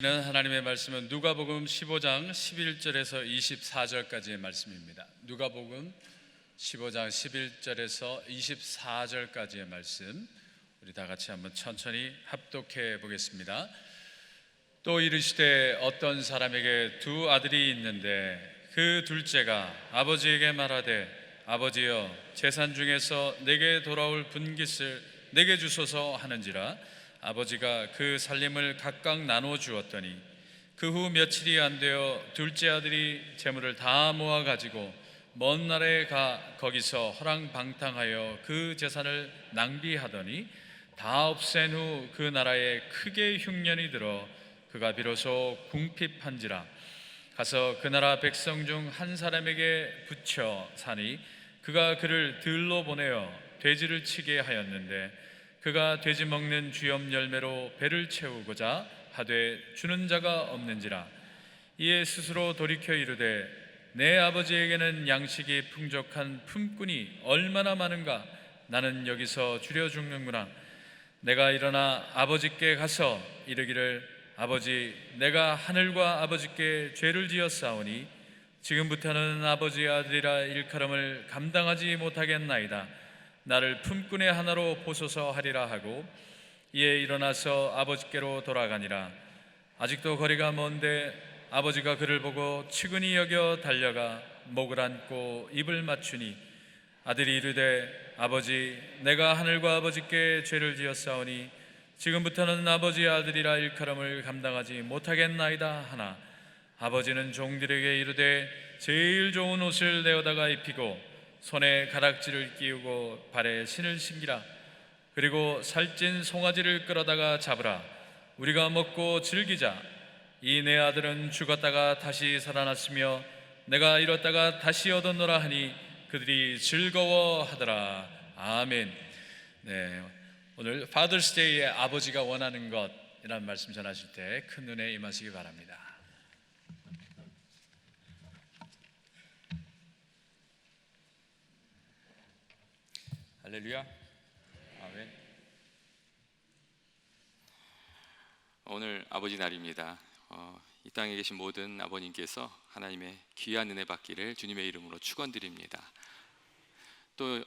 이는 하나님의 말씀은 누가복음 15장 11절에서 24절까지의 말씀입니다. 누가복음 15장 11절에서 24절까지의 말씀, 우리 다 같이 한번 천천히 합독해 보겠습니다. 또 이르시되 어떤 사람에게 두 아들이 있는데 그 둘째가 아버지에게 말하되 아버지여 재산 중에서 내게 돌아올 분깃을 내게 주소서 하는지라. 아버지가 그 살림을 각각 나누어 주었더니 그 후 며칠이 안 되어 둘째 아들이 재물을 다 모아 가지고 먼 나라에 가 거기서 허랑방탕하여 그 재산을 낭비하더니 다 없앤 후 그 나라에 크게 흉년이 들어 그가 비로소 궁핍한지라. 가서 그 나라 백성 중 한 사람에게 붙여 사니 그가 그를 들로 보내어 돼지를 치게 하였는데 그가 돼지 먹는 쥐염 열매로 배를 채우고자 하되 주는 자가 없는지라. 이에 스스로 돌이켜 이르되 내 아버지에게는 양식이 풍족한 품꾼이 얼마나 많은가. 나는 여기서 줄여 죽는구나. 내가 일어나 아버지께 가서 이르기를 아버지, 내가 하늘과 아버지께 죄를 지었사오니 지금부터는 아버지의 아들이라 일컬음을 감당하지 못하겠나이다. 나를 품꾼의 하나로 보소서 하리라 하고 이에 일어나서 아버지께로 돌아가니라. 아직도 거리가 먼데 아버지가 그를 보고 측은히 여겨 달려가 목을 안고 입을 맞추니 아들이 이르되 아버지, 내가 하늘과 아버지께 죄를 지었사오니 지금부터는 아버지의 아들이라 일컬음을 감당하지 못하겠나이다 하나 아버지는 종들에게 이르되 제일 좋은 옷을 내어다가 입히고 손에 가락지를 끼우고 발에 신을 신기라. 그리고 살찐 송아지를 끌어다가 잡으라. 우리가 먹고 즐기자. 이 내 아들은 죽었다가 다시 살아났으며 내가 잃었다가 다시 얻었노라 하니 그들이 즐거워하더라. 아멘. 네, 오늘 Father's Day에 아버지가 원하는 것이라는 말씀 전하실 때 큰 눈에 임하시기 바랍니다. 할렐루야. 아멘. 오늘 아버지 날입니다. 이 땅에 계신 모든 아버님께서 하나님의 귀한 은혜 받기를 주님의 이름으로 축원드립니다. 또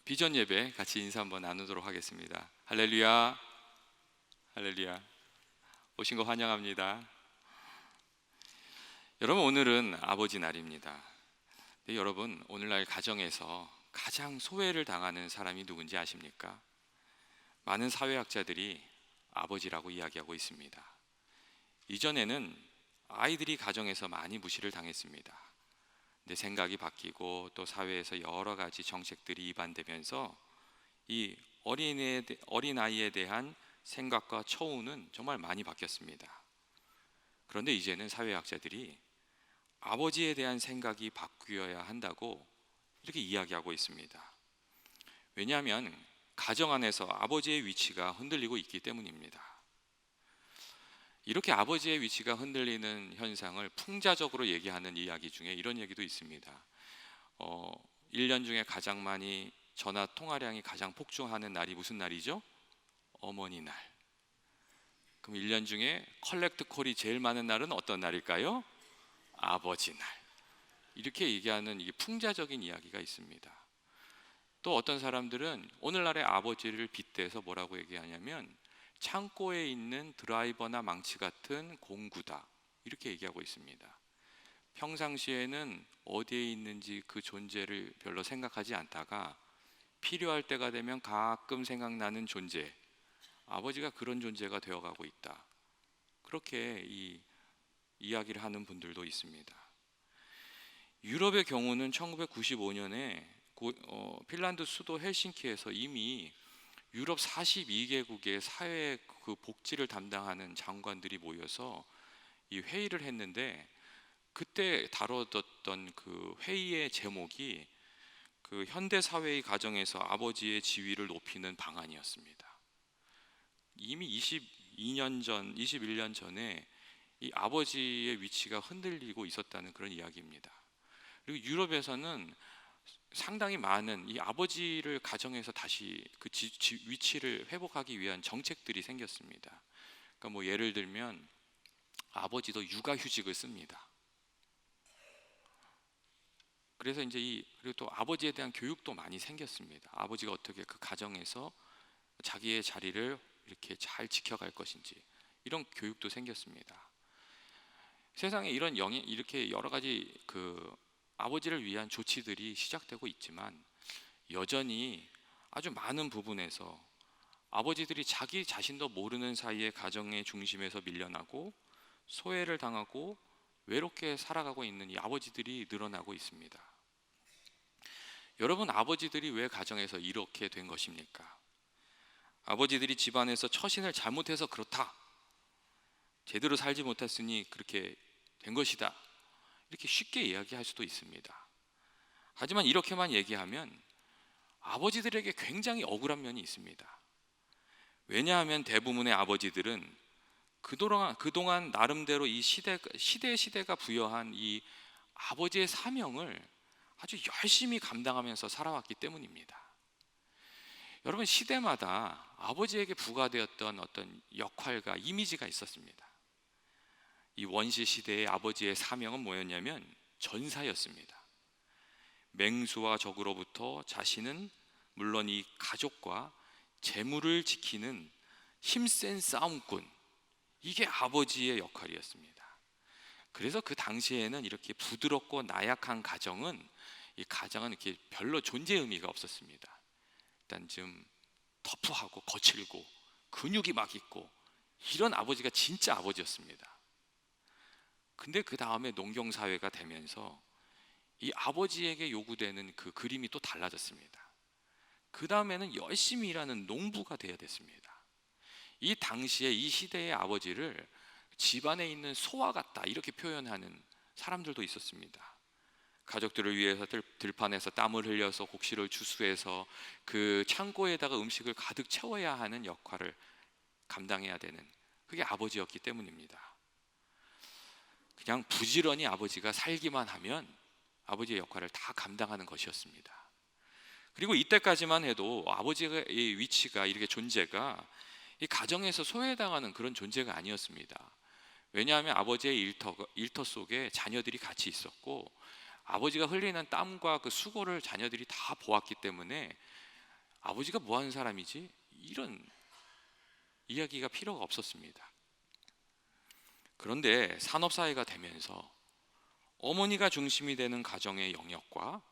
비전 예배 같이 인사 한번 나누도록 하겠습니다. 할렐루야. 할렐루야. 오신 거 환영합니다. 여러분, 오늘은 아버지 날입니다. 네, 여러분, 오늘날 가정에서 가장 소외를 당하는 사람이 누군지 아십니까? 많은 사회학자들이 아버지라고 이야기하고 있습니다. 이전에는 아이들이 가정에서 많이 무시를 당했습니다. 근데 생각이 바뀌고 또 사회에서 여러 가지 정책들이 입안되면서 이 어린아이에 대한 생각과 처우는 정말 많이 바뀌었습니다. 그런데 이제는 사회학자들이 아버지에 대한 생각이 바뀌어야 한다고 이렇게 이야기하고 있습니다. 왜냐하면 가정 안에서 아버지의 위치가 흔들리고 있기 때문입니다. 이렇게 아버지의 위치가 흔들리는 현상을 풍자적으로 얘기하는 이야기 중에 이런 얘기도 있습니다. 1년 중에 가장 많이 전화 통화량이 가장 폭증하는 날이 무슨 날이죠? 어머니 날. 그럼 1년 중에 컬렉트 콜이 제일 많은 날은 어떤 날일까요? 아버지 날. 이렇게 얘기하는 이게 풍자적인 이야기가 있습니다. 또 어떤 사람들은 오늘날의 아버지를 빗대서 뭐라고 얘기하냐면 창고에 있는 드라이버나 망치 같은 공구다, 이렇게 얘기하고 있습니다. 평상시에는 어디에 있는지 그 존재를 별로 생각하지 않다가 필요할 때가 되면 가끔 생각나는 존재, 아버지가 그런 존재가 되어가고 있다, 그렇게 이야기를 하는 분들도 있습니다. 유럽의 경우는 1995년에 핀란드 수도 헬싱키에서 이미 유럽 42개국의 사회 그 복지를 담당하는 장관들이 모여서 이 회의를 했는데 그때 다뤄졌던 그 회의의 제목이 그 현대 사회의 가정에서 아버지의 지위를 높이는 방안이었습니다. 이미 21년 전에 이 아버지의 위치가 흔들리고 있었다는 그런 이야기입니다. 그리고 유럽에서는 상당히 많은 이 아버지를 가정에서 다시 그 위치를 회복하기 위한 정책들이 생겼습니다. 그러니까 뭐 예를 들면 아버지도 육아휴직을 씁니다. 그래서 이제 그리고 또 아버지에 대한 교육도 많이 생겼습니다. 아버지가 어떻게 그 가정에서 자기의 자리를 이렇게 잘 지켜갈 것인지 이런 교육도 생겼습니다. 세상에 이렇게 여러 가지 그 아버지를 위한 조치들이 시작되고 있지만 여전히 아주 많은 부분에서 아버지들이 자기 자신도 모르는 사이에 가정의 중심에서 밀려나고 소외를 당하고 외롭게 살아가고 있는 이 아버지들이 늘어나고 있습니다. 여러분, 아버지들이 왜 가정에서 이렇게 된 것입니까? 아버지들이 집안에서 처신을 잘못해서 그렇다, 제대로 살지 못했으니 그렇게 된 것이다, 이렇게 쉽게 이야기할 수도 있습니다. 하지만 이렇게만 얘기하면 아버지들에게 굉장히 억울한 면이 있습니다. 왜냐하면 대부분의 아버지들은 그동안 나름대로 이 시대가 부여한 이 아버지의 사명을 아주 열심히 감당하면서 살아왔기 때문입니다. 여러분, 시대마다 아버지에게 부과되었던 어떤 역할과 이미지가 있었습니다. 이 원시 시대의 아버지의 사명은 뭐였냐면 전사였습니다. 맹수와 적으로부터 자신은 물론 이 가족과 재물을 지키는 힘센 싸움꾼, 이게 아버지의 역할이었습니다. 그래서 그 당시에는 이렇게 부드럽고 나약한 이 가정은 이렇게 별로 존재 의미가 없었습니다. 일단 좀 터프하고 거칠고 근육이 막 있고 이런 아버지가 진짜 아버지였습니다. 근데 그 다음에 농경사회가 되면서 이 아버지에게 요구되는 그 그림이 또 달라졌습니다. 그 다음에는 열심히 일하는 농부가 되어야 됐습니다. 이 당시에 이 시대의 아버지를 집안에 있는 소와 같다, 이렇게 표현하는 사람들도 있었습니다. 가족들을 위해서 들판에서 땀을 흘려서 곡식을 추수해서 그 창고에다가 음식을 가득 채워야 하는 역할을 감당해야 되는, 그게 아버지였기 때문입니다. 그냥 부지런히 아버지가 살기만 하면 아버지의 역할을 다 감당하는 것이었습니다. 그리고 이때까지만 해도 아버지의 위치가, 이렇게 존재가 이 가정에서 소외당하는 그런 존재가 아니었습니다. 왜냐하면 아버지의 일터 속에 자녀들이 같이 있었고 아버지가 흘리는 땀과 그 수고를 자녀들이 다 보았기 때문에 아버지가 뭐 하는 사람이지? 이런 이야기가 필요가 없었습니다. 그런데 산업사회가 되면서 어머니가 중심이 되는 가정의 영역과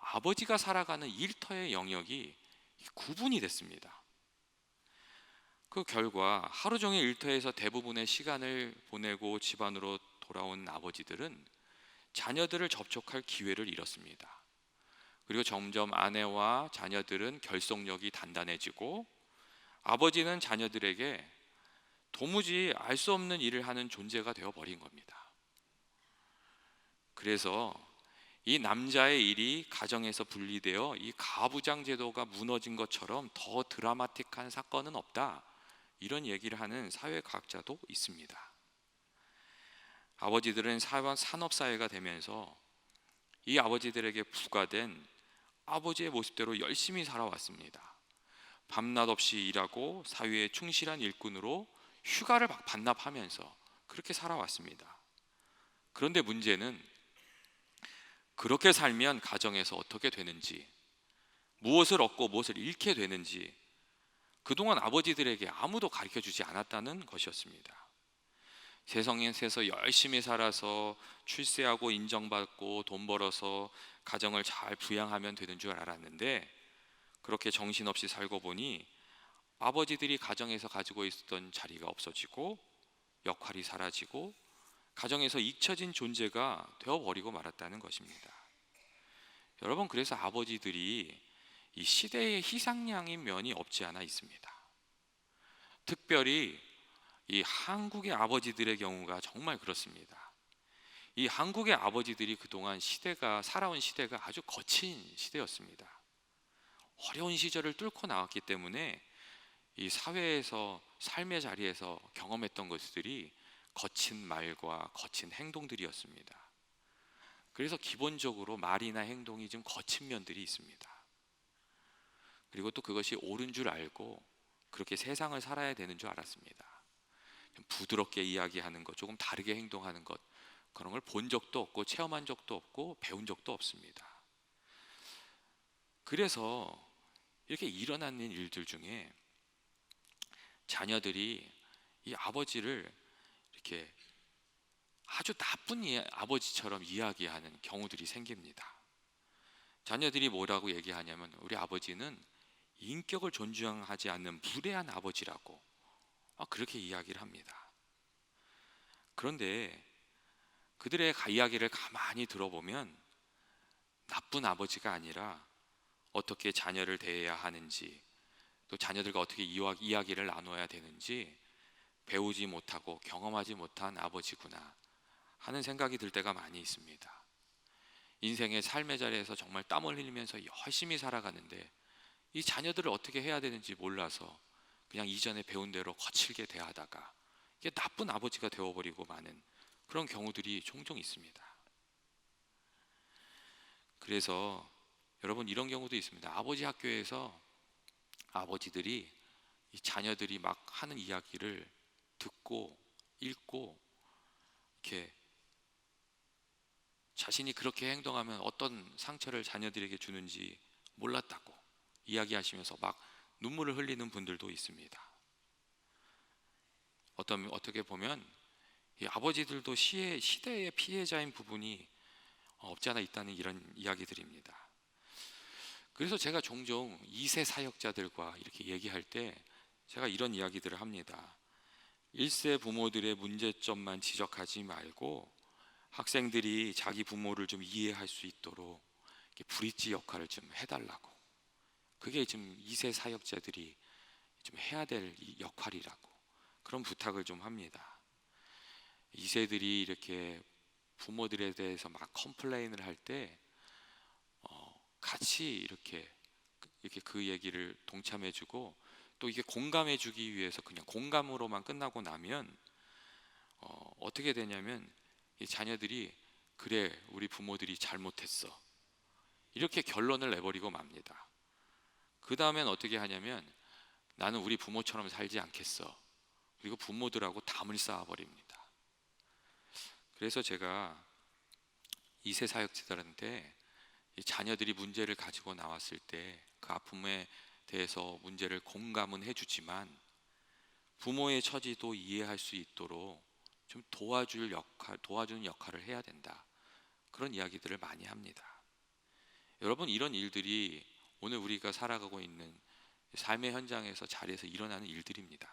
아버지가 살아가는 일터의 영역이 구분이 됐습니다. 그 결과 하루 종일 일터에서 대부분의 시간을 보내고 집안으로 돌아온 아버지들은 자녀들을 접촉할 기회를 잃었습니다. 그리고 점점 아내와 자녀들은 결속력이 단단해지고 아버지는 자녀들에게 도무지 알 수 없는 일을 하는 존재가 되어버린 겁니다. 그래서 이 남자의 일이 가정에서 분리되어 이 가부장 제도가 무너진 것처럼 더 드라마틱한 사건은 없다, 이런 얘기를 하는 사회과학자도 있습니다. 아버지들은 산업사회가 되면서 이 아버지들에게 부과된 아버지의 모습대로 열심히 살아왔습니다. 밤낮 없이 일하고 사회에 충실한 일꾼으로 휴가를 반납하면서 그렇게 살아왔습니다. 그런데 문제는 그렇게 살면 가정에서 어떻게 되는지, 무엇을 얻고 무엇을 잃게 되는지 그동안 아버지들에게 아무도 가르쳐주지 않았다는 것이었습니다. 세상에서 열심히 살아서 출세하고 인정받고 돈 벌어서 가정을 잘 부양하면 되는 줄 알았는데 그렇게 정신없이 살고 보니 아버지들이 가정에서 가지고 있었던 자리가 없어지고 역할이 사라지고 가정에서 잊혀진 존재가 되어버리고 말았다는 것입니다. 여러분, 그래서 아버지들이 이 시대의 희생양인 면이 없지 않아 있습니다. 특별히 이 한국의 아버지들의 경우가 정말 그렇습니다. 이 한국의 아버지들이 그동안 살아온 시대가 아주 거친 시대였습니다. 어려운 시절을 뚫고 나왔기 때문에 이 사회에서, 삶의 자리에서 경험했던 것들이 거친 말과 거친 행동들이었습니다. 그래서 기본적으로 말이나 행동이 좀 거친 면들이 있습니다. 그리고 또 그것이 옳은 줄 알고 그렇게 세상을 살아야 되는 줄 알았습니다. 부드럽게 이야기하는 것, 조금 다르게 행동하는 것, 그런 걸 본 적도 없고 체험한 적도 없고 배운 적도 없습니다. 그래서 이렇게 일어나는 일들 중에 자녀들이 이 아버지를 이렇게 아주 나쁜 아버지처럼 이야기하는 경우들이 생깁니다. 자녀들이 뭐라고 얘기하냐면 우리 아버지는 인격을 존중하지 않는 무례한 아버지라고 그렇게 이야기를 합니다. 그런데 그들의 이야기를 가만히 들어보면 나쁜 아버지가 아니라 어떻게 자녀를 대해야 하는지, 또 자녀들과 어떻게 이야기를 나눠야 되는지 배우지 못하고 경험하지 못한 아버지구나 하는 생각이 들 때가 많이 있습니다. 인생의 삶의 자리에서 정말 땀을 흘리면서 열심히 살아가는데 이 자녀들을 어떻게 해야 되는지 몰라서 그냥 이전에 배운 대로 거칠게 대하다가 이게 나쁜 아버지가 되어버리고 마는 그런 경우들이 종종 있습니다. 그래서 여러분, 이런 경우도 있습니다. 아버지 학교에서 아버지들이 이 자녀들이 막 하는 이야기를 듣고 읽고 이렇게 자신이 그렇게 행동하면 어떤 상처를 자녀들에게 주는지 몰랐다고 이야기하시면서 막 눈물을 흘리는 분들도 있습니다. 어떻게 보면 이 아버지들도 시대의 피해자인 부분이 없지 않아 있다는 이런 이야기들입니다. 그래서 제가 종종 2세 사역자들과 이렇게 얘기할 때 제가 이런 이야기들을 합니다. 1세 부모들의 문제점만 지적하지 말고 학생들이 자기 부모를 좀 이해할 수 있도록 이렇게 브릿지 역할을 좀 해달라고. 그게 지금 2세 사역자들이 좀 해야 될 역할이라고 그런 부탁을 좀 합니다. 2세들이 이렇게 부모들에 대해서 막 컴플레인을 할 때 같이 이렇게 그 얘기를 동참해주고 또 이게 공감해주기 위해서 그냥 공감으로만 끝나고 나면 어떻게 되냐면 이 자녀들이 그래 우리 부모들이 잘못했어 이렇게 결론을 내버리고 맙니다. 그 다음엔 어떻게 하냐면 나는 우리 부모처럼 살지 않겠어. 그리고 부모들하고 담을 쌓아버립니다. 그래서 제가 2세 사역자들한테 이 자녀들이 문제를 가지고 나왔을 때 그 아픔에 대해서 문제를 공감은 해주지만 부모의 처지도 이해할 수 있도록 좀 도와주는 역할을 해야 된다. 그런 이야기들을 많이 합니다. 여러분, 이런 일들이 오늘 우리가 살아가고 있는 삶의 현장에서 자리에서 일어나는 일들입니다.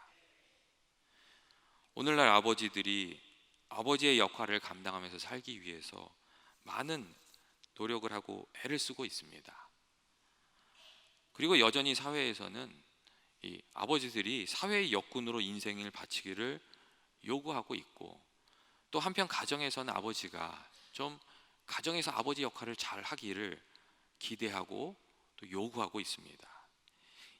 오늘날 아버지들이 아버지의 역할을 감당하면서 살기 위해서 많은 노력을 하고 애를 쓰고 있습니다. 그리고 여전히 사회에서는 이 아버지들이 사회의 역군으로 인생을 바치기를 요구하고 있고 또 한편 가정에서는 아버지가 좀 가정에서 아버지 역할을 잘 하기를 기대하고 또 요구하고 있습니다.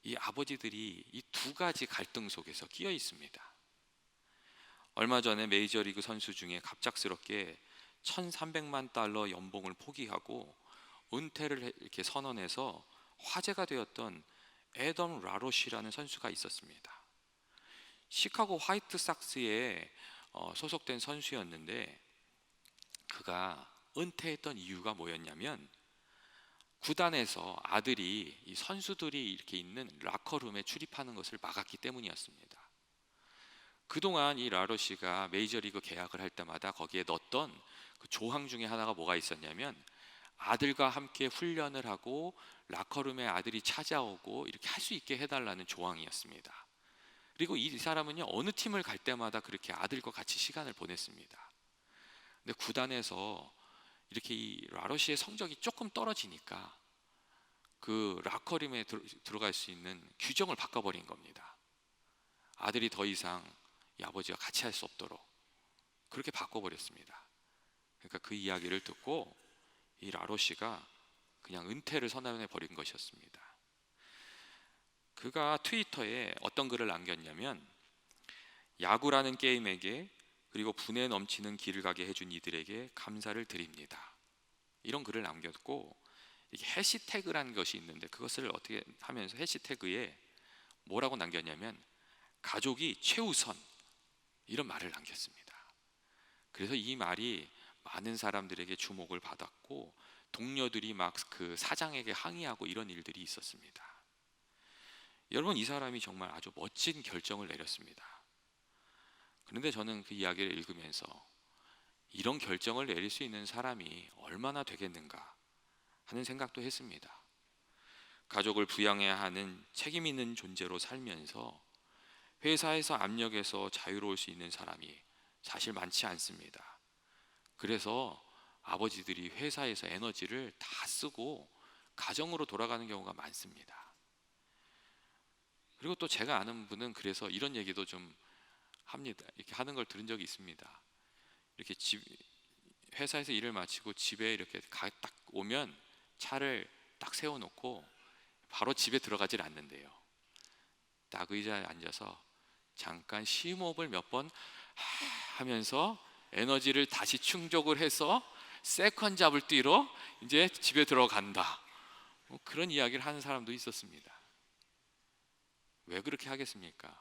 이 아버지들이 이 두 가지 갈등 속에서 끼어 있습니다. 얼마 전에 메이저리그 선수 중에 갑작스럽게 $1,300만 연봉을 포기하고 은퇴를 이렇게 선언해서 화제가 되었던 애덤 라로시라는 선수가 있었습니다. 시카고 화이트삭스에 소속된 선수였는데 그가 은퇴했던 이유가 뭐였냐면 구단에서 아들이 이 선수들이 이렇게 있는 라커룸에 출입하는 것을 막았기 때문이었습니다. 그동안 이 라로시가 메이저리그 계약을 할 때마다 거기에 넣었던 그 조항 중에 하나가 뭐가 있었냐면 아들과 함께 훈련을 하고 라커룸에 아들이 찾아오고 이렇게 할 수 있게 해달라는 조항이었습니다. 그리고 이 사람은요 어느 팀을 갈 때마다 그렇게 아들과 같이 시간을 보냈습니다. 근데 구단에서 이렇게 이 라로시의 성적이 조금 떨어지니까 그 라커룸에 들어갈 수 있는 규정을 바꿔버린 겁니다. 아들이 더 이상 이 아버지와 같이 할 수 없도록 그렇게 바꿔버렸습니다. 그러니까 그 이야기를 듣고 이 라로시가 그냥 은퇴를 선언해 버린 것이었습니다. 그가 트위터에 어떤 글을 남겼냐면 야구라는 게임에게 그리고 분에 넘치는 길을 가게 해준 이들에게 감사를 드립니다. 이런 글을 남겼고 이게 해시태그라는 것이 있는데 그것을 어떻게 하면서 해시태그에 뭐라고 남겼냐면 가족이 최우선, 이런 말을 남겼습니다. 그래서 이 말이 많은 사람들에게 주목을 받았고 동료들이 막 그 사장에게 항의하고 이런 일들이 있었습니다. 여러분, 이 사람이 정말 아주 멋진 결정을 내렸습니다. 그런데 저는 그 이야기를 읽으면서 이런 결정을 내릴 수 있는 사람이 얼마나 되겠는가 하는 생각도 했습니다. 가족을 부양해야 하는 책임 있는 존재로 살면서 회사에서 압력에서 자유로울 수 있는 사람이 사실 많지 않습니다. 그래서 아버지들이 회사에서 에너지를 다 쓰고 가정으로 돌아가는 경우가 많습니다. 그리고 또 제가 아는 분은 그래서 이런 얘기도 좀 합니다. 이렇게 하는 걸 들은 적이 있습니다. 이렇게 회사에서 일을 마치고 집에 이렇게 딱 오면 차를 딱 세워놓고 바로 집에 들어가질 않는데요. 딱 의자에 앉아서 잠깐 심호흡을 몇 번 하면서 에너지를 다시 충족을 해서 세컨 잡을 뛰러 이제 집에 들어간다. 그런 이야기를 하는 사람도 있었습니다. 왜 그렇게 하겠습니까?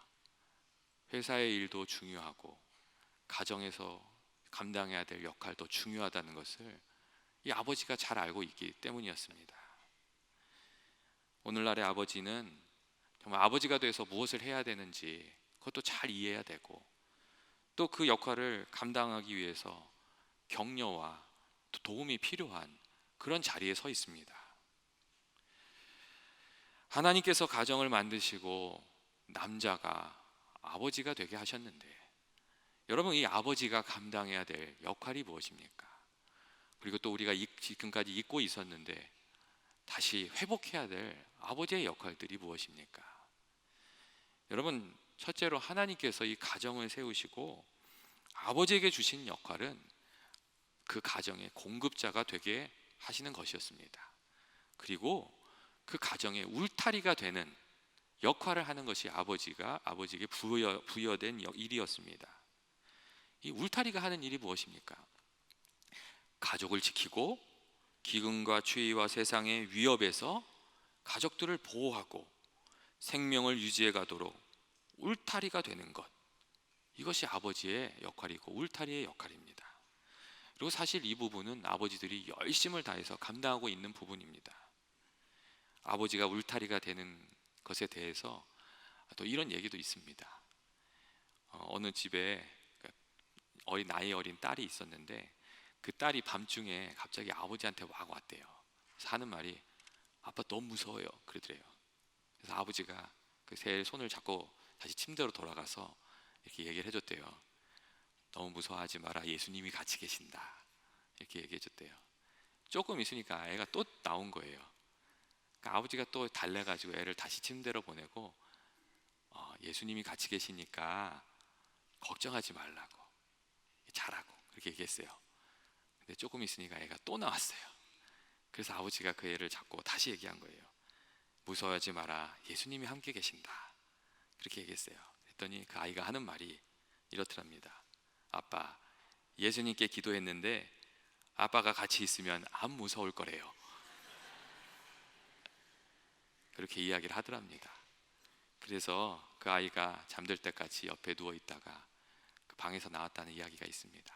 회사의 일도 중요하고 가정에서 감당해야 될 역할도 중요하다는 것을 이 아버지가 잘 알고 있기 때문이었습니다. 오늘날의 아버지는 정말 아버지가 돼서 무엇을 해야 되는지 그것도 잘 이해해야 되고 또 그 역할을 감당하기 위해서 격려와 도움이 필요한 그런 자리에 서 있습니다. 하나님께서 가정을 만드시고 남자가 아버지가 되게 하셨는데 여러분, 이 아버지가 감당해야 될 역할이 무엇입니까? 그리고 또 우리가 지금까지 잊고 있었는데 다시 회복해야 될 아버지의 역할들이 무엇입니까? 여러분, 첫째로 하나님께서 이 가정을 세우시고 아버지에게 주신 역할은 그 가정의 공급자가 되게 하시는 것이었습니다. 그리고 그 가정의 울타리가 되는 역할을 하는 것이 아버지에게 부여된 일이었습니다. 이 울타리가 하는 일이 무엇입니까? 가족을 지키고 기근과 추위와 세상의 위협에서 가족들을 보호하고 생명을 유지해 가도록 울타리가 되는 것, 이것이 아버지의 역할이고 울타리의 역할입니다. 그리고 사실 이 부분은 아버지들이 열심을 다해서 감당하고 있는 부분입니다. 아버지가 울타리가 되는 것에 대해서 또 이런 얘기도 있습니다. 어느 집에 나이 어린 딸이 있었는데 그 딸이 밤중에 갑자기 아버지한테 막 왔대요. 그래서 하는 말이 아빠 너무 무서워요 그러더래요. 그래서 아버지가 그 새 손을 잡고 다시 침대로 돌아가서 이렇게 얘기를 해줬대요. 너무 무서워하지 마라, 예수님이 같이 계신다, 이렇게 얘기해줬대요. 조금 있으니까 애가 또 나온 거예요. 그러니까 아버지가 또 달래가지고 애를 다시 침대로 보내고 예수님이 같이 계시니까 걱정하지 말라고, 잘하고, 그렇게 얘기했어요. 근데 조금 있으니까 애가 또 나왔어요. 그래서 아버지가 그 애를 잡고 다시 얘기한 거예요. 무서워하지 마라, 예수님이 함께 계신다, 그렇게 얘기했어요. 그랬더니 그 아이가 하는 말이 이렇더랍니다. 아빠, 예수님께 기도했는데 아빠가 같이 있으면 안 무서울 거래요. 그렇게 이야기를 하더랍니다. 그래서 그 아이가 잠들 때까지 옆에 누워 있다가 그 방에서 나왔다는 이야기가 있습니다.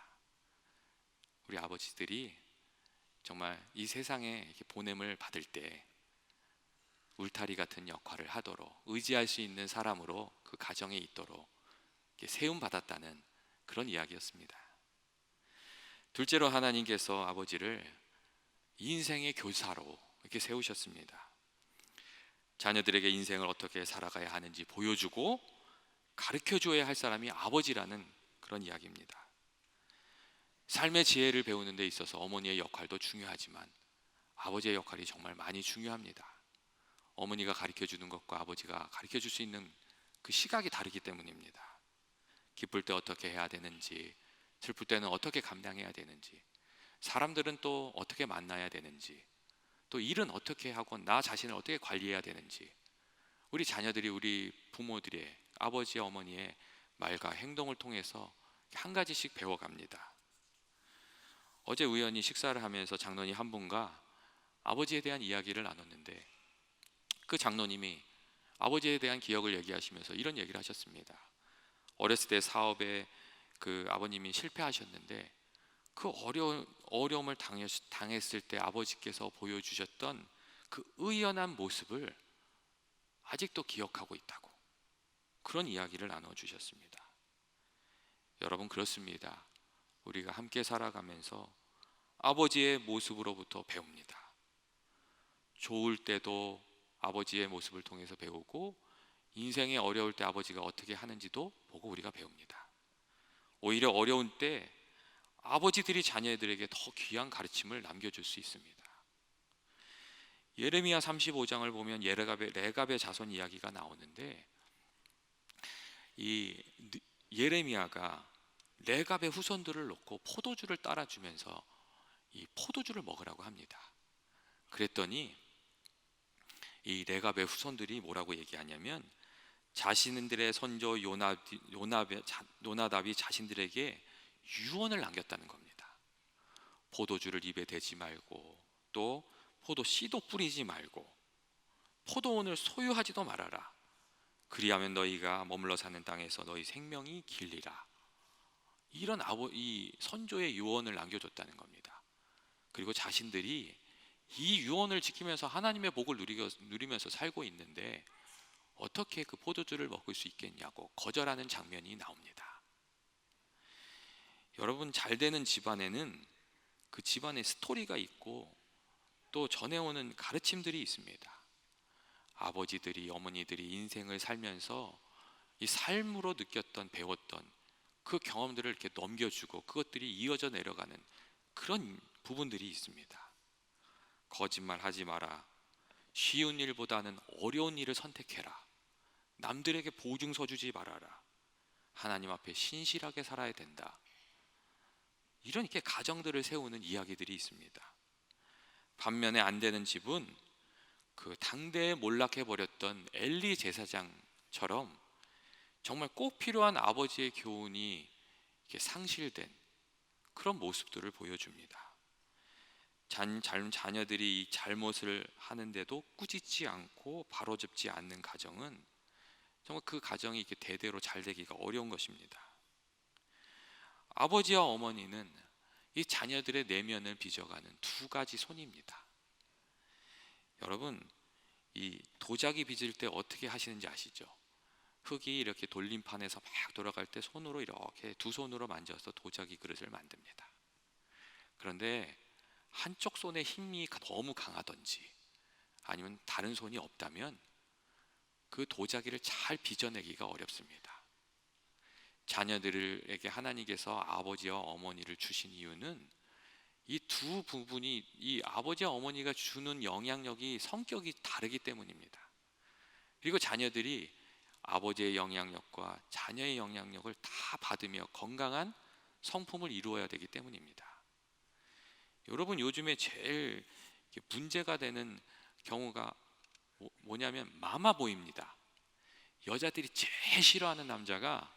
우리 아버지들이 정말 이 세상에 이렇게 보냄을 받을 때 울타리 같은 역할을 하도록 의지할 수 있는 사람으로 그 가정에 있도록 세움 받았다는 그런 이야기였습니다. 둘째로 하나님께서 아버지를 인생의 교사로 이렇게 세우셨습니다. 자녀들에게 인생을 어떻게 살아가야 하는지 보여주고 가르쳐 줘야 할 사람이 아버지라는 그런 이야기입니다. 삶의 지혜를 배우는 데 있어서 어머니의 역할도 중요하지만 아버지의 역할이 정말 많이 중요합니다. 어머니가 가르쳐 주는 것과 아버지가 가르쳐 줄 수 있는 그 시각이 다르기 때문입니다. 기쁠 때 어떻게 해야 되는지, 슬플 때는 어떻게 감당해야 되는지, 사람들은 또 어떻게 만나야 되는지, 또 일은 어떻게 하고 나 자신을 어떻게 관리해야 되는지, 우리 자녀들이 우리 부모들의, 아버지 어머니의 말과 행동을 통해서 한 가지씩 배워갑니다. 어제 우연히 식사를 하면서 장로님 한 분과 아버지에 대한 이야기를 나눴는데 그 장로님이 아버지에 대한 기억을 얘기하시면서 이런 얘기를 하셨습니다. 어렸을 때 사업에 그 아버님이 실패하셨는데 그 어려움을 당했을 때 아버지께서 보여주셨던 그 의연한 모습을 아직도 기억하고 있다고, 그런 이야기를 나눠주셨습니다. 여러분, 그렇습니다. 우리가 함께 살아가면서 아버지의 모습으로부터 배웁니다. 좋을 때도 아버지의 모습을 통해서 배우고, 인생이 어려울 때 아버지가 어떻게 하는지도 보고 우리가 배웁니다. 오히려 어려운 때 아버지들이 자녀들에게 더 귀한 가르침을 남겨줄 수 있습니다. 예레미야 35장을 보면 레갑의 자손 이야기가 나오는데, 이 예레미야가 레갑의 후손들을 놓고 포도주를 따라주면서 이 포도주를 먹으라고 합니다. 그랬더니 이 레갑의 후손들이 뭐라고 얘기하냐면, 자신들의 선조 요나답이 자신들에게 유언을 남겼다는 겁니다. 포도주를 입에 대지 말고, 또 포도 씨도 뿌리지 말고, 포도원을 소유하지도 말아라. 그리하면 너희가 머물러 사는 땅에서 너희 생명이 길리라. 이런 이 선조의 유언을 남겨줬다는 겁니다. 그리고 자신들이 이 유언을 지키면서 하나님의 복을 누리면서 살고 있는데 어떻게 그 포도주를 먹을 수 있겠냐고 거절하는 장면이 나옵니다. 여러분, 잘 되는 집안에는 그 집안의 스토리가 있고 또 전해오는 가르침들이 있습니다. 아버지들이, 어머니들이 인생을 살면서 이 삶으로 느꼈던, 배웠던 그 경험들을 이렇게 넘겨주고 그것들이 이어져 내려가는 그런 부분들이 있습니다. 거짓말하지 마라. 쉬운 일보다는 어려운 일을 선택해라. 남들에게 보증서 주지 말아라. 하나님 앞에 신실하게 살아야 된다. 이런 이렇게 가정들을 세우는 이야기들이 있습니다. 반면에 안 되는 집은 그 당대에 몰락해버렸던 엘리 제사장처럼 정말 꼭 필요한 아버지의 교훈이 이렇게 상실된 그런 모습들을 보여줍니다. 자녀들이 이 잘못을 하는데도 꾸짖지 않고 바로잡지 않는 가정은 정말 그 가정이 이렇게 대대로 잘 되기가 어려운 것입니다. 아버지와 어머니는 이 자녀들의 내면을 빚어가는 두 가지 손입니다. 여러분, 이 도자기 빚을 때 어떻게 하시는지 아시죠? 흙이 이렇게 돌림판에서 막 돌아갈 때 손으로 이렇게 두 손으로 만져서 도자기 그릇을 만듭니다. 그런데 한쪽 손에 힘이 너무 강하던지 아니면 다른 손이 없다면 그 도자기를 잘 빚어내기가 어렵습니다. 자녀들에게 하나님께서 아버지와 어머니를 주신 이유는 이 두 부분이, 이 아버지와 어머니가 주는 영향력이, 성격이 다르기 때문입니다. 그리고 자녀들이 아버지의 영향력과 자녀의 영향력을 다 받으며 건강한 성품을 이루어야 되기 때문입니다. 여러분, 요즘에 제일 문제가 되는 경우가 뭐냐면 마마보이입니다. 여자들이 제일 싫어하는 남자가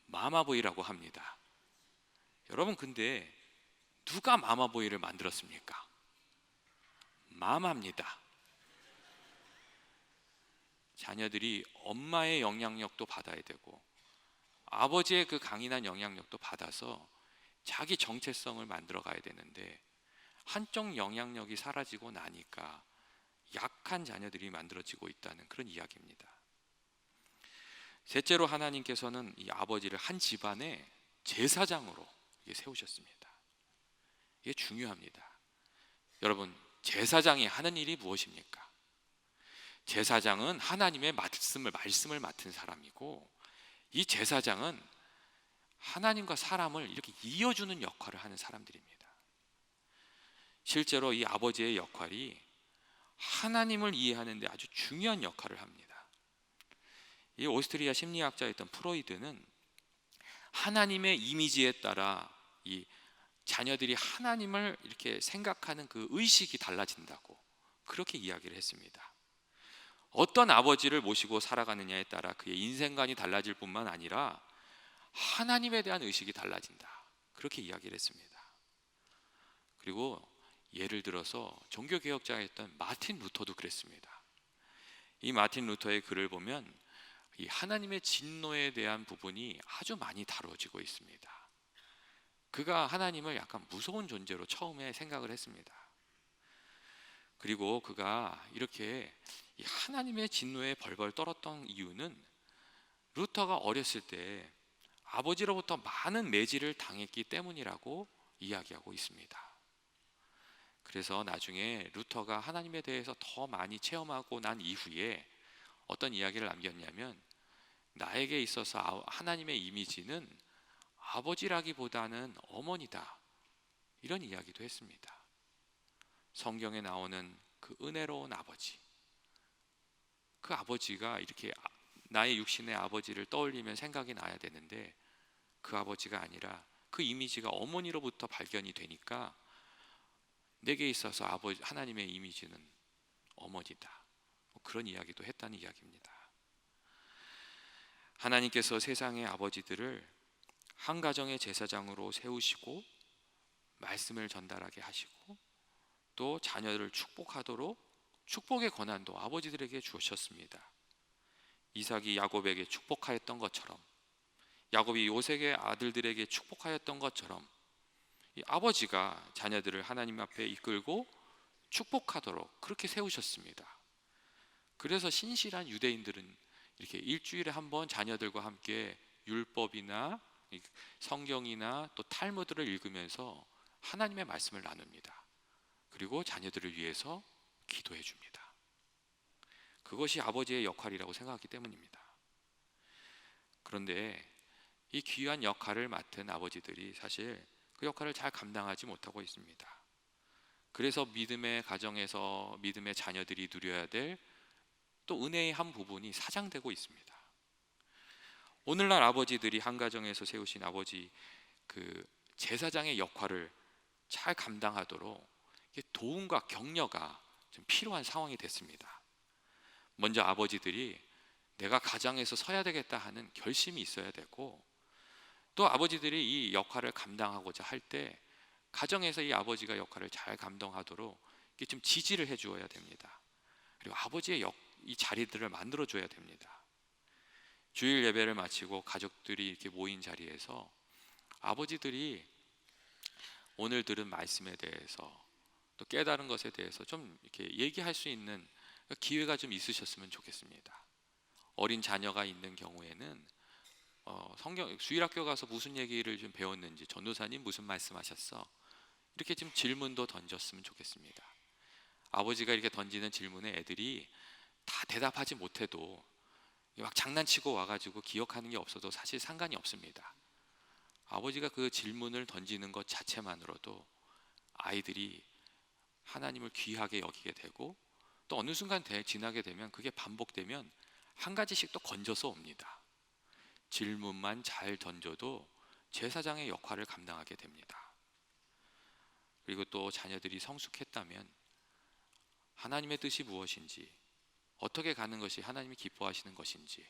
마마보이라고 합니다. 여러분, 근데 누가 마마보이를 만들었습니까? 마마입니다. 자녀들이 엄마의 영향력도 받아야 되고 아버지의 그 강인한 영향력도 받아서 자기 정체성을 만들어 가야 되는데, 한쪽 영향력이 사라지고 나니까 약한 자녀들이 만들어지고 있다는 그런 이야기입니다. 셋째로, 하나님께서는 이 아버지를 한 집안의 제사장으로 세우셨습니다. 이게 중요합니다. 여러분, 제사장이 하는 일이 무엇입니까? 제사장은 하나님의 말씀을 맡은 사람이고, 이 제사장은 하나님과 사람을 이렇게 이어주는 역할을 하는 사람들입니다. 실제로 이 아버지의 역할이 하나님을 이해하는 데 아주 중요한 역할을 합니다. 이 오스트리아 심리학자였던 프로이드는 하나님의 이미지에 따라 이 자녀들이 하나님을 이렇게 생각하는 그 의식이 달라진다고 그렇게 이야기를 했습니다. 어떤 아버지를 모시고 살아가느냐에 따라 그의 인생관이 달라질 뿐만 아니라 하나님에 대한 의식이 달라진다, 그렇게 이야기를 했습니다. 그리고 예를 들어서 종교개혁자였던 마틴 루터도 그랬습니다. 이 마틴 루터의 글을 보면 이 하나님의 진노에 대한 부분이 아주 많이 다뤄지고 있습니다. 그가 하나님을 약간 무서운 존재로 처음에 생각을 했습니다. 그리고 그가 이렇게 이 하나님의 진노에 벌벌 떨었던 이유는 루터가 어렸을 때 아버지로부터 많은 매질을 당했기 때문이라고 이야기하고 있습니다. 그래서 나중에 루터가 하나님에 대해서 더 많이 체험하고 난 이후에 어떤 이야기를 남겼냐면, 나에게 있어서 하나님의 이미지는 아버지라기보다는 어머니다, 이런 이야기도 했습니다. 성경에 나오는 그 은혜로운 아버지, 그 아버지가 이렇게 나의 육신의 아버지를 떠올리면 생각이 나야 되는데, 그 아버지가 아니라 그 이미지가 어머니로부터 발견이 되니까 내게 있어서 하나님의 이미지는 어머니다, 그런 이야기도 했다는 이야기입니다. 하나님께서 세상의 아버지들을 한 가정의 제사장으로 세우시고 말씀을 전달하게 하시고 또 자녀를 축복하도록 축복의 권한도 아버지들에게 주셨습니다. 이삭이 야곱에게 축복하였던 것처럼, 야곱이 요셉의 아들들에게 축복하였던 것처럼, 이 아버지가 자녀들을 하나님 앞에 이끌고 축복하도록 그렇게 세우셨습니다. 그래서 신실한 유대인들은 이렇게 일주일에 한 번 자녀들과 함께 율법이나 성경이나 또 탈무드를 읽으면서 하나님의 말씀을 나눕니다. 그리고 자녀들을 위해서 기도해 줍니다. 그것이 아버지의 역할이라고 생각하기 때문입니다. 그런데 이 귀한 역할을 맡은 아버지들이 사실 그 역할을 잘 감당하지 못하고 있습니다. 그래서 믿음의 가정에서 믿음의 자녀들이 누려야 될 또 은혜의 한 부분이 사장되고 있습니다. 오늘날 아버지들이 한 가정에서 세우신 아버지 그 제사장의 역할을 잘 감당하도록 도움과 격려가 좀 필요한 상황이 됐습니다. 먼저 아버지들이 내가 가장에서 서야 되겠다 하는 결심이 있어야 되고, 또 아버지들이 이 역할을 감당하고자 할 때 가정에서 이 아버지가 역할을 잘 감당하도록 좀 지지를 해 주어야 됩니다. 그리고 아버지의 이 자리들을 만들어 줘야 됩니다. 주일 예배를 마치고 가족들이 이렇게 모인 자리에서 아버지들이 오늘 들은 말씀에 대해서 또 깨달은 것에 대해서 좀 이렇게 얘기할 수 있는 기회가 좀 있으셨으면 좋겠습니다. 어린 자녀가 있는 경우에는 성경 주일학교 가서 무슨 얘기를 좀 배웠는지, 전도사님 무슨 말씀하셨어? 이렇게 좀 질문도 던졌으면 좋겠습니다. 아버지가 이렇게 던지는 질문에 애들이 다 대답하지 못해도 막 장난치고 와가지고 기억하는 게 없어도 사실 상관이 없습니다. 아버지가 그 질문을 던지는 것 자체만으로도 아이들이 하나님을 귀하게 여기게 되고, 또 어느 순간 지나게 되면 그게 반복되면 한 가지씩 또 건져서 옵니다. 질문만 잘 던져도 제사장의 역할을 감당하게 됩니다. 그리고 또 자녀들이 성숙했다면 하나님의 뜻이 무엇인지, 어떻게 가는 것이 하나님이 기뻐하시는 것인지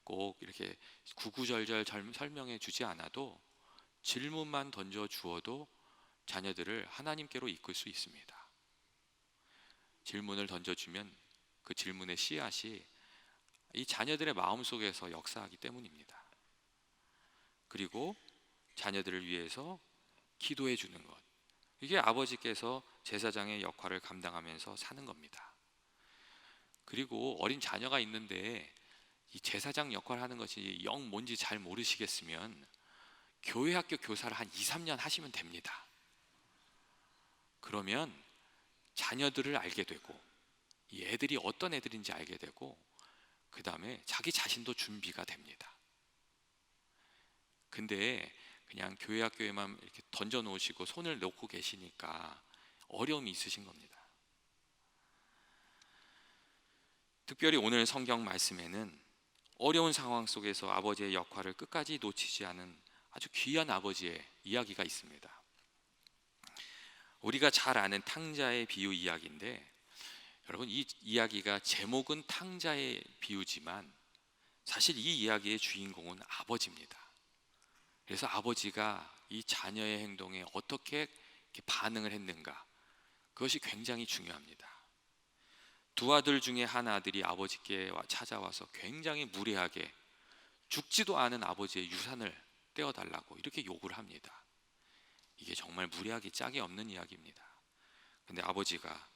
꼭 이렇게 구구절절 설명해 주지 않아도 질문만 던져 주어도 자녀들을 하나님께로 이끌 수 있습니다. 질문을 던져주면 그 질문의 씨앗이 이 자녀들의 마음속에서 역사하기 때문입니다. 그리고 자녀들을 위해서 기도해 주는 것, 이게 아버지께서 제사장의 역할을 감당하면서 사는 겁니다. 그리고 어린 자녀가 있는데 이 제사장 역할을 하는 것이 영 뭔지 잘 모르시겠으면 교회 학교 교사를 한 2, 3년 하시면 됩니다. 그러면 자녀들을 알게 되고 이 애들이 어떤 애들인지 알게 되고 그 다음에 자기 자신도 준비가 됩니다. 근데 그냥 교회 학교에만 이렇게 던져 놓으시고 손을 놓고 계시니까 어려움이 있으신 겁니다. 특별히 오늘 성경 말씀에는 어려운 상황 속에서 아버지의 역할을 끝까지 놓치지 않은 아주 귀한 아버지의 이야기가 있습니다. 우리가 잘 아는 탕자의 비유 이야기인데, 여러분 이 이야기가 제목은 탕자의 비유지만 사실 이 이야기의 주인공은 아버지입니다. 그래서 아버지가 이 자녀의 행동에 어떻게 반응을 했는가, 그것이 굉장히 중요합니다. 두 아들 중에 한 아들이 아버지께 찾아와서 굉장히 무례하게 죽지도 않은 아버지의 유산을 떼어달라고 이렇게 요구를 합니다. 정말 무례하기 짝이 없는 이야기입니다. 근데 아버지가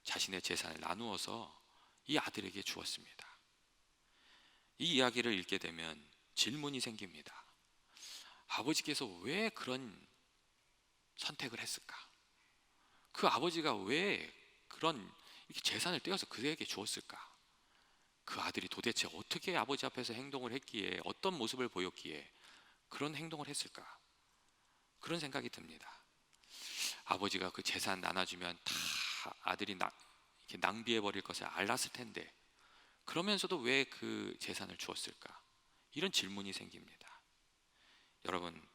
자신의 재산을 나누어서 이 아들에게 주었습니다. 이 이야기를 읽게 되면 질문이 생깁니다. 아버지께서 왜 그런 선택을 했을까? 그 아버지가 왜 그런 이렇게 재산을 떼어서 그에게 주었을까? 그 아들이 도대체 어떻게 아버지 앞에서 행동을 했기에, 어떤 모습을 보였기에 그런 행동을 했을까? 그런 생각이 듭니다. 아버지가 그 재산 나눠주면 다 아들이 이렇게 낭비해 버릴 것을 알았을 텐데 그러면서도 왜 그 재산을 주었을까? 이런 질문이 생깁니다. 여러분,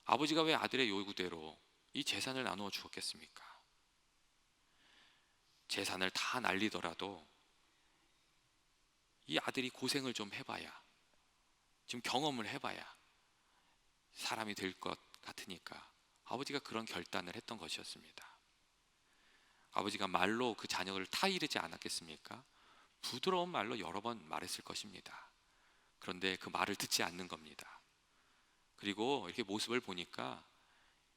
아버지가 왜 아들의 요구대로 이 재산을 나누어 주었겠습니까? 재산을 다 날리더라도 이 아들이 고생을 좀 해봐야, 지금 경험을 해봐야 사람이 될 것 같으니까 아버지가 그런 결단을 했던 것이었습니다. 아버지가 말로 그 자녀를 타이르지 않았겠습니까? 부드러운 말로 여러 번 말했을 것입니다. 그런데 그 말을 듣지 않는 겁니다. 그리고 이렇게 모습을 보니까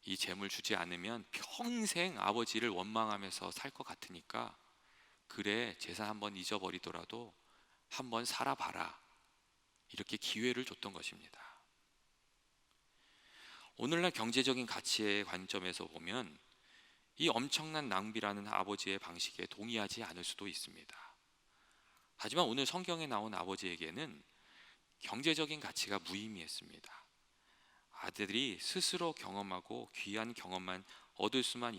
이 재물 주지 않으면 평생 아버지를 원망하면서 살 것 같으니까, 그래, 재산 한번 잊어버리더라도 한번 살아봐라, 이렇게 기회를 줬던 것입니다. 오늘날 경제적인 가치의 관점에서 보면 이 엄청난 낭비라는 아버지의 방식에 동의하지 않을 수도 있습니다. 하지만 오늘 성경에 나온 아버지에게는 경제적인 가치가 무의미했습니다. 아들이 스스로 경험하고 귀한 경험만 얻을 수만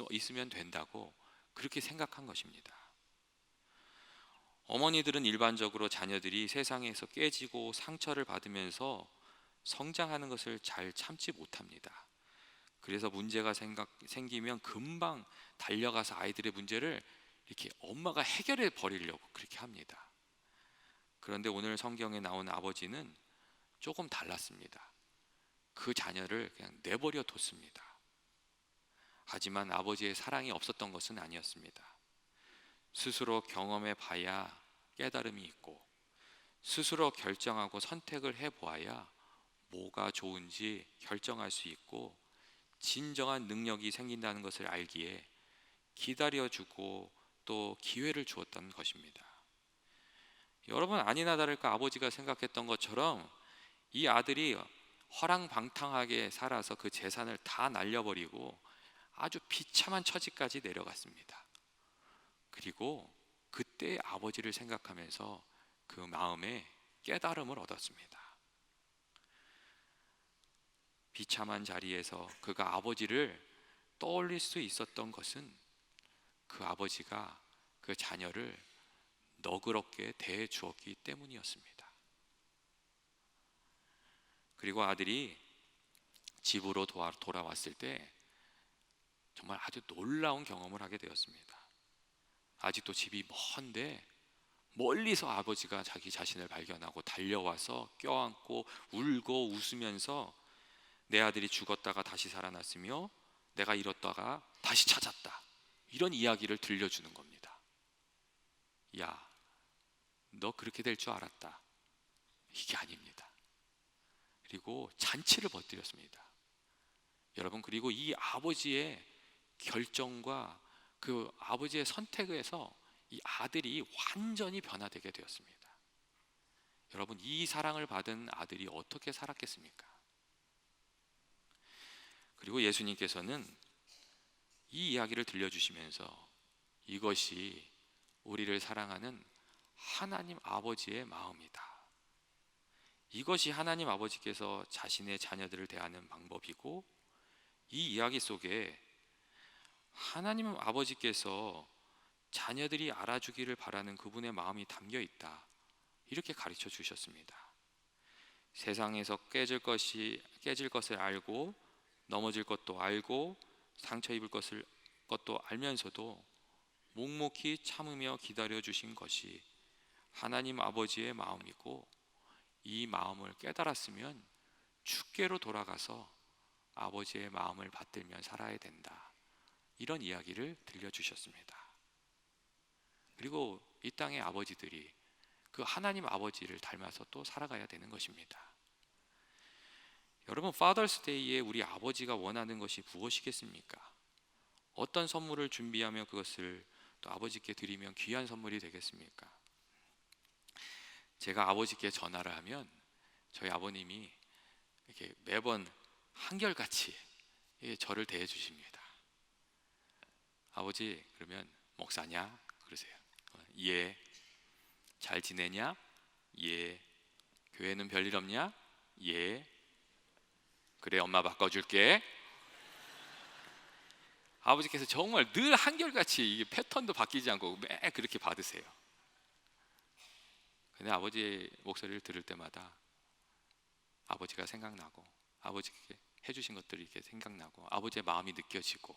있으면 된다고 그렇게 생각한 것입니다. 어머니들은 일반적으로 자녀들이 세상에서 깨지고 상처를 받으면서 성장하는 것을 잘 참지 못합니다. 그래서 문제가 생기면 금방 달려가서 아이들의 문제를 이렇게 엄마가 해결해 버리려고 그렇게 합니다. 그런데 오늘 성경에 나온 아버지는 조금 달랐습니다. 그 자녀를 그냥 내버려 뒀습니다. 하지만 아버지의 사랑이 없었던 것은 아니었습니다. 스스로 경험해 봐야 깨달음이 있고, 스스로 결정하고 선택을 해보아야 뭐가 좋은지 결정할 수 있고 진정한 능력이 생긴다는 것을 알기에 기다려주고 또 기회를 주었던 것입니다. 여러분, 아니나 다를까 아버지가 생각했던 것처럼 이 아들이 허랑방탕하게 살아서 그 재산을 다 날려버리고 아주 비참한 처지까지 내려갔습니다. 그리고 그때 아버지를 생각하면서 그 마음에 깨달음을 얻었습니다. 비참한 자리에서 그가 아버지를 떠올릴 수 있었던 것은 그 아버지가 그 자녀를 너그럽게 대해 주었기 때문이었습니다. 그리고 아들이 집으로 돌아왔을 때 정말 아주 놀라운 경험을 하게 되었습니다. 아직도 집이 먼데 멀리서 아버지가 자기 자신을 발견하고 달려와서 껴안고 울고 웃으면서 내 아들이 죽었다가 다시 살아났으며 내가 잃었다가 다시 찾았다, 이런 이야기를 들려주는 겁니다. 야, 너 그렇게 될 줄 알았다. 이게 아닙니다. 그리고 잔치를 벌뜨렸습니다. 여러분, 그리고 이 아버지의 결정과 그 아버지의 선택에서 이 아들이 완전히 변화되게 되었습니다. 여러분, 이 사랑을 받은 아들이 어떻게 살았겠습니까? 그리고 예수님께서는 이 이야기를 들려주시면서 이것이 우리를 사랑하는 하나님 아버지의 마음이다, 이것이 하나님 아버지께서 자신의 자녀들을 대하는 방법이고, 이 이야기 속에 하나님 아버지께서 자녀들이 알아주기를 바라는 그분의 마음이 담겨 있다, 이렇게 가르쳐 주셨습니다. 세상에서 깨질 것을 알고 넘어질 것도 알고 상처 입을 것도 알면서도 묵묵히 참으며 기다려 주신 것이 하나님 아버지의 마음이고, 이 마음을 깨달았으면 주께로 돌아가서 아버지의 마음을 받들며 살아야 된다, 이런 이야기를 들려주셨습니다. 그리고 이 땅의 아버지들이 그 하나님 아버지를 닮아서 또 살아가야 되는 것입니다. 여러분, 파더스데이에 우리 아버지가 원하는 것이 무엇이겠습니까? 어떤 선물을 준비하며 그것을 또 아버지께 드리면 귀한 선물이 되겠습니까? 제가 아버지께 전화를 하면 저희 아버님이 이렇게 매번 한결같이 저를 대해 주십니다. 아버지, 그러면 목사냐? 그러세요. 예. 잘 지내냐? 예. 교회는 별일 없냐? 예. 그래, 엄마 바꿔줄게. 아버지께서 정말 늘 한결같이 이게 패턴도 바뀌지 않고 매 그렇게 받으세요. 근데 아버지의 목소리를 들을 때마다 아버지가 생각나고, 아버지께 해주신 것들이 이렇게 생각나고, 아버지의 마음이 느껴지고,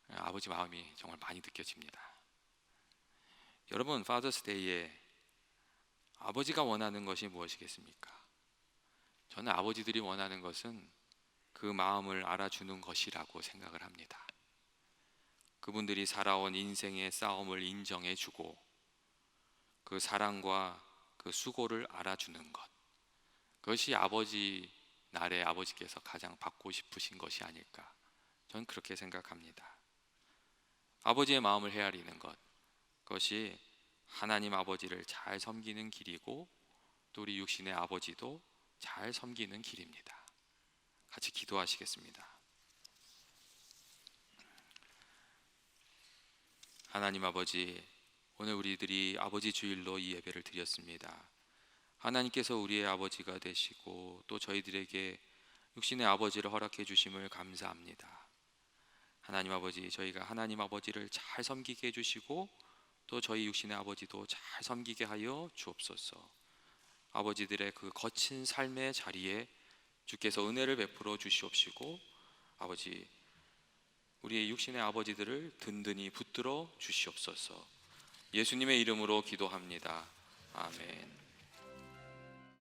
아버지 마음이 정말 많이 느껴집니다. 여러분, 파더스데이에 아버지가 원하는 것이 무엇이겠습니까? 저는 아버지들이 원하는 것은 그 마음을 알아주는 것이라고 생각을 합니다. 그분들이 살아온 인생의 싸움을 인정해주고 그 사랑과 그 수고를 알아주는 것, 그것이 아버지 날에 아버지께서 가장 받고 싶으신 것이 아닐까, 저는 그렇게 생각합니다. 아버지의 마음을 헤아리는 것, 그것이 하나님 아버지를 잘 섬기는 길이고 또 우리 육신의 아버지도 잘 섬기는 길입니다. 같이 기도하시겠습니다. 하나님 아버지, 오늘 우리들이 아버지 주일로 이 예배를 드렸습니다. 하나님께서 우리의 아버지가 되시고 또 저희들에게 육신의 아버지를 허락해 주심을 감사합니다. 하나님 아버지, 저희가 하나님 아버지를 잘 섬기게 해주시고 또 저희 육신의 아버지도 잘 섬기게 하여 주옵소서. 아버지들의 그 거친 삶의 자리에 주께서 은혜를 베풀어 주시옵시고 아버지, 우리의 육신의 아버지들을 든든히 붙들어 주시옵소서. 예수님의 이름으로 기도합니다. 아멘.